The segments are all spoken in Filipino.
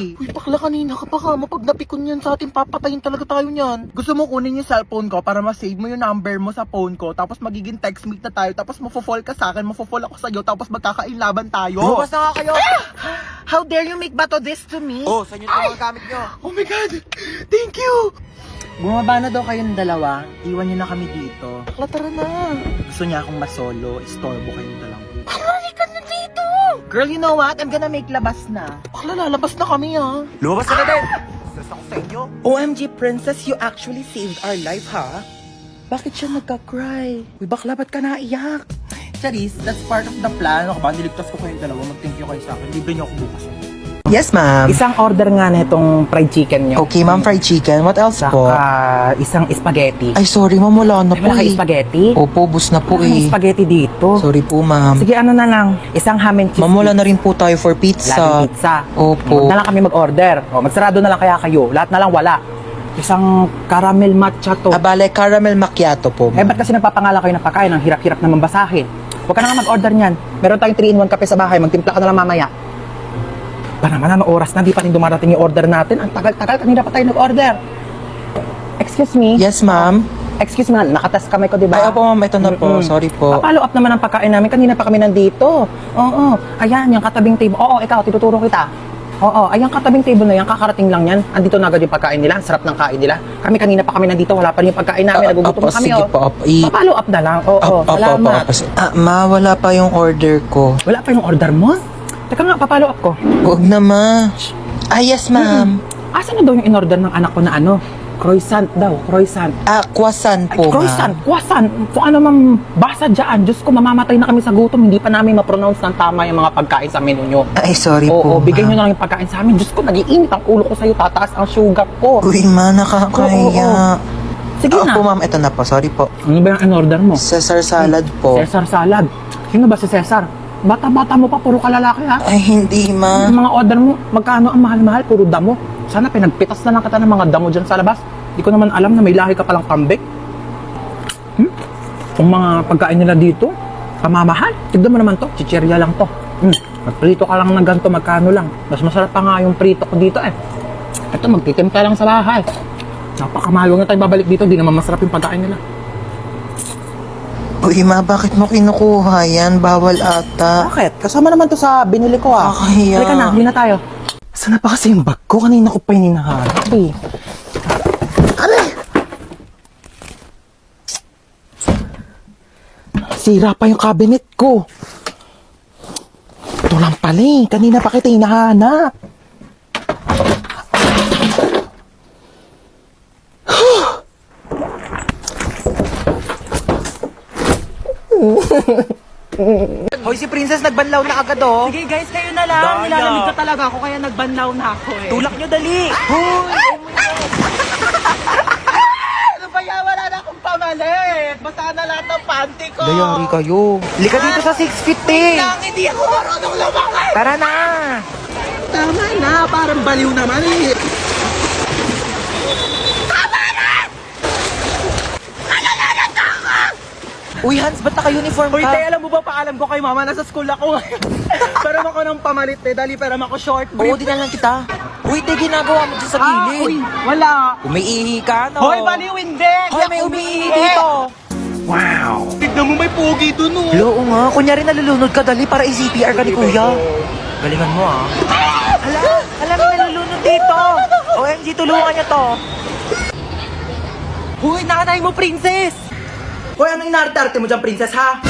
Uy, bakla kanina ka pa ka. Pag napikon yan sa atin, papatayin talaga tayo niyan. Gusto mo kunin yung cellphone ko para ma-save mo yung number mo sa phone ko, tapos magiging textmate na tayo, tapos mafo-fall ka sa akin, mafo-fall ako sa'yo, tapos magkakainlaban tayo. Lumabas na nga kayo! How dare you make bato this to me? Oh, saan nyo ito mga gamit nyo? Oh my God! Thank you! Bumaba na daw kayong dalawa. Iwan niyo na kami dito. Bakla, tara na. Gusto niya akong masolo. Istorbo kayong dalawa. Halika na dito! Girl, you know what? I'm gonna make labas na. Bakla, lalabas na kami Lumabas ka na din! Stress ako sa inyo. OMG, princess, you actually saved our life, ha? Bakit siya nagka-cry? Uy, bakla, ba't ka naiyak? Charis, that's part of the plan. Ako ba, niligtas ko kayong dalawa. Mag-thank you kayo sa akin. Libre niyo ako bukas. Yes, ma'am. Isang order nga na itong fried chicken nyo. Okay, ma'am, fried chicken. What else po? Saka isang spaghetti. Ay, sorry, ma'am. Wala na Ay, po wala kang eh. spaghetti? Opo, bus na po Wala kang eh. spaghetti dito. Sorry po, ma'am. Sige, ano na lang. Isang ham and cheese. Ma'am, wala na rin po tayo for pizza. Laging pizza. Opo. Huwag na lang kami mag-order. O, magsarado na lang kaya kayo. Lahat na lang wala. Isang caramel matcha to. Abale, caramel macchiato po, Eh, ma'am. ba't kasi nagpapangalan kayo ng pagkain? Ang hirap-hirap naman basahin. Huwag ka na nga mag-order niyan. Meron tayong 3-in-1 kape sa bahay. Magtimpla ka na lang mamaya. Ba naman, ano oras na? Di pa rin dumarating yung order natin. Ang tagal-tagal. Kanina pa tayo nag-order. Excuse me? Yes, ma'am. Excuse me, nakatas kamay ko, di ba? Ay, opo, ma'am. Ito na po. Mm-mm. Sorry po. Follow up naman ang pagkain namin. Kanina pa kami nandito. Oo. Ayan, yung katabing table. Oo, ikaw, tinuturo kita. Oo, ayan katabing table na yan. Kakarating lang yan. Andito na agad yung pagkain nila. Ang sarap ng kain nila. Kami kanina pa kami nandito. Wala pa rin yung pagkain namin. Nagugutom na kami. Sige po, opo. Follow up na lang. Oo, salamat. Ma, wala pa yung order ko. Wala pa yung order mo? Teka nga, papalo up ko. Huwag na, ma. Ah, yes, ma'am. Asa na daw yung in-order ng anak ko na ano? Croissant daw, croissant. Ah, croissant Ay, po, croissant, ma'am. croissant. Kung ano mang basa dyan. Diyos ko, mamamatay na kami sa gutom. Hindi pa namin ma-pronounce ng tama yung mga pagkain sa menu nyo. Ay, sorry Oo, po, bigay nyo ma'am. na lang yung pagkain sa amin. Diyos ko, nag-iinit ang ulo ko sa'yo. Tataas ang sugar ko. Uy, ma, nakakaya. Sige na. Opo, ma'am. Ito na po. Sorry po. Ano ba yung in-order mo? Caesar salad po. Cesar salad. Sino ba si Cesar? Bata-bata mo pa, puro kalalaki ha? Ay, hindi, ma. Yung mga order mo, magkano ang mahal-mahal? Puro damo. Sana pinagpitas na lang kita ng mga damo dyan sa labas. Hindi ko naman alam na may lahi ka palang kambing. Kung mga pagkain nila dito, pamamahal. Tignan mo naman to, chichirya lang to. Magprito ka lang ng ganito, magkano lang. Mas masarap pa nga yung prito ko dito eh. Ito, magtitimpla lang sa bahay. Napakamahal, huwag na tayo babalik dito, di naman masarap yung pagkain nila. Uy, ma, bakit mo kinukuha yan? Bawal ata. Bakit? Kasama naman to sa binili ko ah. Kakahiya. Halika na, huli na tayo. Saan na pa kasi yung bag ko? Kanina ko pa yung hinahanap eh. Sira pa yung cabinet ko. Ito lang pala eh. Kanina pa kita hinahanap. Hoy, si Princess nagbanlaw na agad, oh. Sige guys, kayo na lang. Daya. Nilalamig na talaga ako kaya nagbanlaw na ako eh. Tulak nyo, dali. Ano ba yan? Wala na akong pamalit. Basta na lahat ng panty ko. Dayari kayo. Lika dito sa 6 feet, eh. Lang, hindi ako marunong lumakad. Tara na. Tama na, parang baliw naman eh. Uy, Hans, ba't naka-uniform Uy, ka? te, alam mo ba, paalam ko kay mama, nasa school ako. Pero ako ng pamalit eh, dali pero ako short Oo, brief. din na lang kita. Uy, te, ginagawa mo dyan sa Uy, gilid. wala. Umiihi ka, no? Hoy, baliw, hindi. Hoy, may umiihi dito. Tignan mo, may pogi dun, oh. Oo nga, kunyari nalulunod ka, dali para i-CPR ka ni kuya. Galingan mo, ah. Hala, may nalulunod dito. OMG, tulungan niyo to. Hoy, nanay mo, princess. Hoy, ano inarte-arte mo dyan, princess, ha?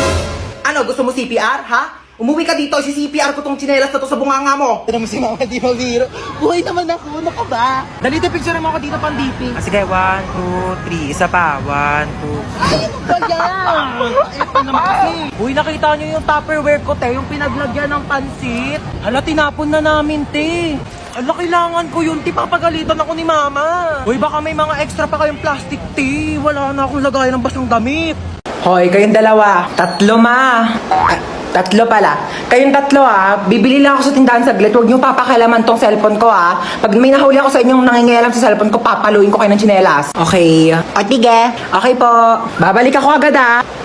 Ano, gusto mo CPR, ha? Umuwi ka dito, si-CPR ko tong tsinelas na to sa bunganga mo. Tignan mo si mama, di mabiro. Buhay naman ako, ano ka ba? Dali, picture mo ako dito pang DP. Ah, sige, 1, 2, 3. Isa pa. 1, 2. Ay, ano ba yan? Ito naman kasi. Uy, nakita niyo yung Tupperware ko, te. Yung Pinaglagyan ng pansit. hala, tinapon na namin, te. Hala, kailangan ko yun. Ti, papagalitan ako ni mama. Uy, baka may mga extra pa kayong plastic, te. Wala na akong lagayan ng basang damit. Hoy, kayong dalawa. Tatlo ma. Tatlo pala. Kayong tatlo bibili lang ako sa tindahan saglit. Huwag niyo papakailaman tong cellphone ko Pag may nahuli ako sa inyong nangingialam sa cellphone ko, papaluin ko kayo ng tsinelas. Okay. O, tige. Okay po. Babalik ako agad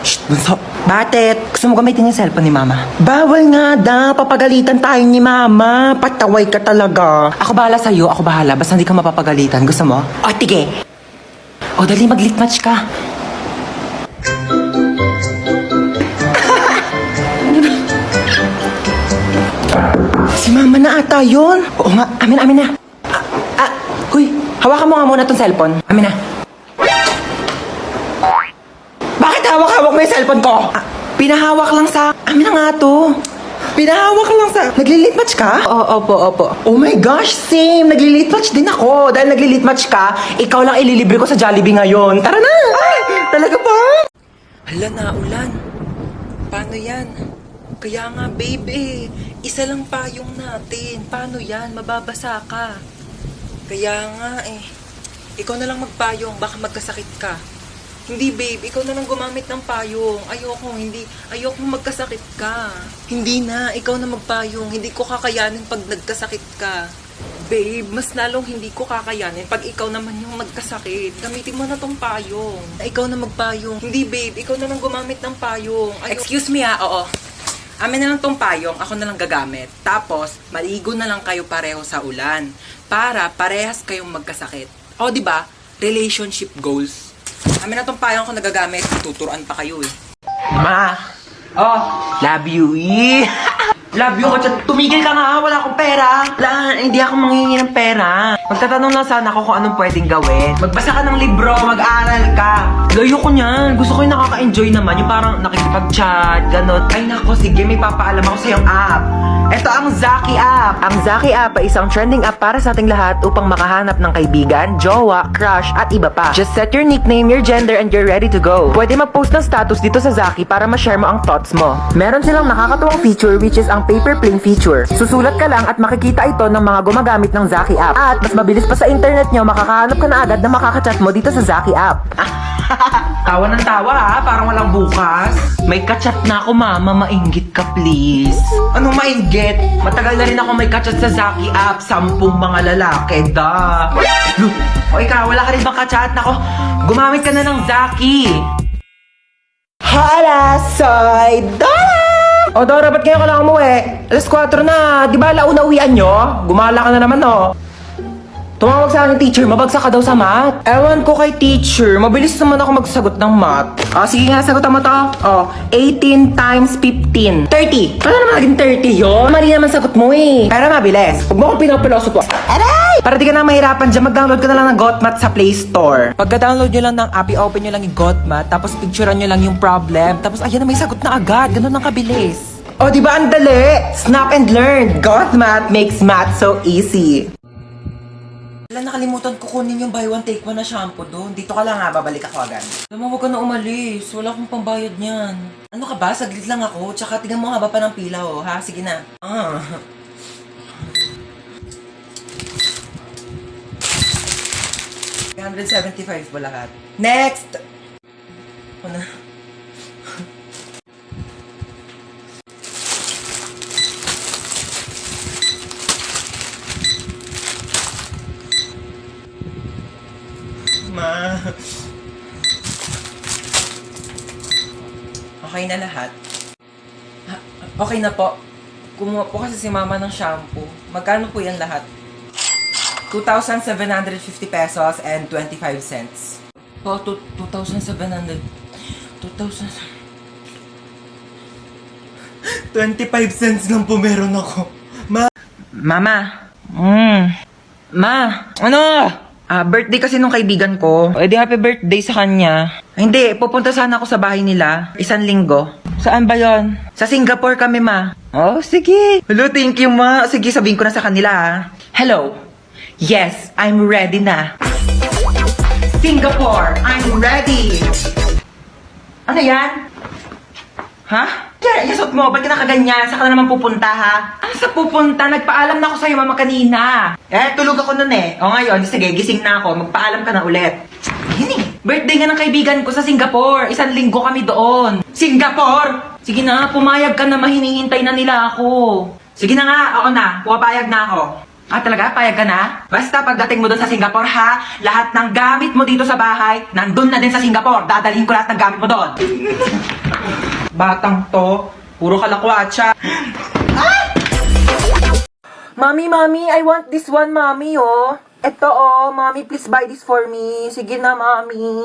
Shh, bunso. Bakit? Gusto mo gamitin yung cellphone ni mama? Bawal nga daw. Papagalitan tayo ni mama. Pataway ka talaga. Ako bahala sa'yo. Ako bahala. Basta hindi ka mapapagalitan. Gusto mo? O, tige. O, dali mag-lit match ka. Si mama na ata yun. Oo nga, amin na. Huy, hawakan mo nga muna tong cellphone. Amin na. Bakit hawak-hawak mo yung cellphone ko? Pinahawak lang sa... Amin na nga to. Pinahawak lang sa... Nagli-lit match ka? Opo. Oh my gosh, same. Nagli-lit match din ako. Dahil nagli-lit match ka, ikaw lang ililibre ko sa Jollibee ngayon. Tara na! Ay, talaga ba? Hala na, ulan. Paano yan? Kaya nga, babe isa lang payong natin. Paano yan? Mababasa ka. Kaya nga ikaw na lang magpayong, baka magkasakit ka. Hindi babe, ikaw na lang gumamit ng payong. Ayoko magkasakit ka. Hindi na, ikaw na magpayong. Hindi ko kakayanin pag nagkasakit ka. Babe, mas lalong hindi ko kakayanin pag ikaw naman yung magkasakit. Gamitin mo na tong payong. Ikaw na magpayong. Hindi babe, ikaw na lang gumamit ng payong. Excuse me oo. Amin na lang tong payong, ako na lang gagamit. Tapos, maligo na lang kayo pareho sa ulan. Para parehas kayong magkasakit. O, di ba? Relationship goals. Amin na tong payong ako nagagamit. Tuturuan pa kayo Ma! Love you, Love you ko, tumigil ka nga, wala akong pera. Hindi ako manghingi ng pera. Magtatanong lang sana ako kung anong pwedeng gawin. Magbasa ka ng libro, mag-aaral ka. Layo ko niyan, gusto ko yung nakaka-enjoy naman, yung parang nakikipag-chat, ganun. Ay nako, sige, may papaalam ako sa yung app. Ito ang Zaki app. Ang Zaki app ay isang trending app para sa ating lahat upang makahanap ng kaibigan, jowa, crush, at iba pa. Just set your nickname, your gender, and you're ready to go. Pwede mag-post ng status dito sa Zaki para ma-share mo ang thoughts mo. Meron silang nakakatuwang feature which is ang paper plane feature. Susulat ka lang at makikita ito ng mga gumagamit ng Zaki app. At mas mabilis pa sa internet nyo, makakahanap ka na agad na makakachat mo dito sa Zaki app. Tawa ng tawa parang walang bukas. May kachat na ako mama, mainggit ka please. Anong mainggit? Matagal na rin ako may kachat sa Zaki app, 10 mga lalaki, O ikaw, wala ka rin bang kachat? Nako, gumamit ka na ng Zaki. Hala, soy Dora! O Dora, ba't ngayon ka lang umuwi? Alas 4 na, di ba launa uwian nyo? Gumala ka na naman Tumawag sa akin teacher, mabagsak ka daw sa math. Ewan ko kay teacher, mabilis naman ako magsagot ng math. Sige nga, sagutan mo to. 18 times 15. 30. Paano naman naging 30 yun? Mali naman sagot mo Pero mabilis. Huwag mo akong pinopiloso po. Aray! Para di ka na mahirapan dyan, mag-download ka na lang ng GotMath sa Play Store. Pagka-download nyo lang ng app, i-open nyo lang yung GotMath, tapos picturean nyo lang yung problem, tapos ayan na may sagot na agad. Ganun ang kabilis. Di ba ang dali? Snap and learn. GotMath makes math so easy. Wala, nakalimutan ko kunin yung buy one take one na shampoo doon. Dito ka lang babalik ako agad. Alam mo, huwag ka na umalis. Wala akong pambayad niyan. Ano ka ba? Saglit lang ako. Tsaka tingnan mo haba pa ng pila ha? Sige na. $175 po lahat. Next! Ano? Ma. Okay na lahat? Okay na po. Kumuha po kasi si mama ng shampoo. Magkano po yan lahat? 2,750 pesos and 25 cents. 2,700. 25 cents lang po meron ako. Mama. Ma. Ano? Birthday kasi nung kaibigan ko. Di happy birthday sa kanya. Hindi, pupunta sana ako sa bahay nila. 1 linggo. Saan ba yon? Sa Singapore kami, ma. Sige. Hello, thank you, ma. Sige, sabihin ko na sa kanila, Hello. Yes, I'm ready na. Singapore, I'm ready. Ano yan? Ha? Yasot mo, ba't ka nakaganyan? Saan ka na naman pupunta, ha? Ano sa pupunta? Nagpaalam na ako sa'yo, mama, kanina. Tulog ako nun O ngayon, sige, gising na ako. Magpaalam ka na ulit. Birthday nga ng kaibigan ko sa Singapore. 1 linggo kami doon. Singapore? Sige na, pumayag ka na, mahinihintay na nila ako. Sige na nga, ako na, pumapayag na ako. Ah, talaga? Payag ka na? Basta pagdating mo doon sa Singapore, ha? Lahat ng gamit mo dito sa bahay, nandun na din sa Singapore. Dadalhin ko lahat ng gamit mo doon. Batang to, puro kalakwatsa. Mami, I want this one, Mami, oh. Eto, oh. Mami, please buy this for me. Sige na, Mami.